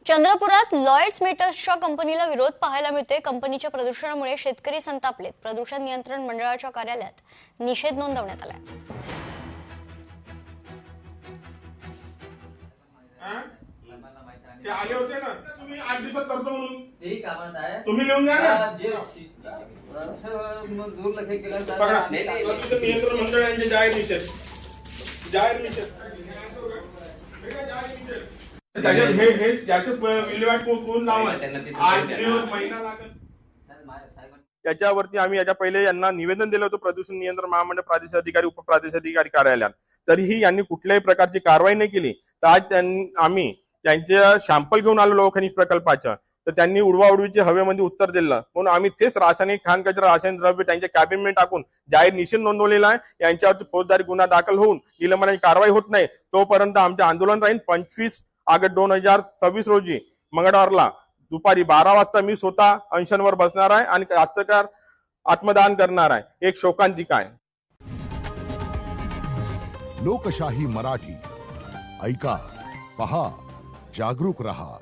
चंद्रपुरात Lloyds मेटल्सच्या कंपनीला विरोध पाहायला मिळतोय। कंपनीच्या प्रदूषणामुळे शेतकरी संतापलेत। प्रदूषण नियंत्रण मंडळाच्या कार्यालयात निषेध नोंदवण्यात आलाय। ते आले होते ना, तुम्ही 8 दिवसात करतो म्हणून ते काय म्हणताय तुम्ही लिहून द्या ना। दुर्लक्ष केलं तर प्रदूषण नियंत्रण मंडळ यांचे जाहीर निषेध हे ज्याचे विल्हेवाट कोण नाव आहे 8 दिवस महिना लागेल। याच्यावरती आम्ही याच्या पहिले यांना निवेदन दिलं होतं प्रदूषण नियंत्रण महामंडळ प्रादेशिक अधिकारी उपप्रादेशिक अधिकारी कार्यालयात, तरीही यांनी कुठल्याही प्रकारची कारवाई नाही केली। तर आज आम्ही त्यांच्या सॅम्पल घेऊन आलो खनिज प्रकल्पाच्या, तर त्यांनी उडवाउडवीचे हवेमध्ये उत्तर दिलं, म्हणून आम्ही तेच रासायनिक खाण कचरा रासायनिक द्रव्य त्यांच्या कॅबिनमध्ये टाकून जाहीर निषेध नोंदवलेला आहे। यांच्यावरती फौजदारी गुन्हा दाखल होऊन निलंबनाची कारवाई होत नाही तोपर्यंत आमचे आंदोलन राहील। 25 ऑगस्ट 2026 रोजी मंगळवारला दुपारी 12 वाजता मी स्वतः अनशनवर बसणार आहे आणि कास्तकार आत्मदान करणार आहे। एक शोकांतिका आहे। लोकशाही मराठी ऐका, पहा, जागरूक रहा।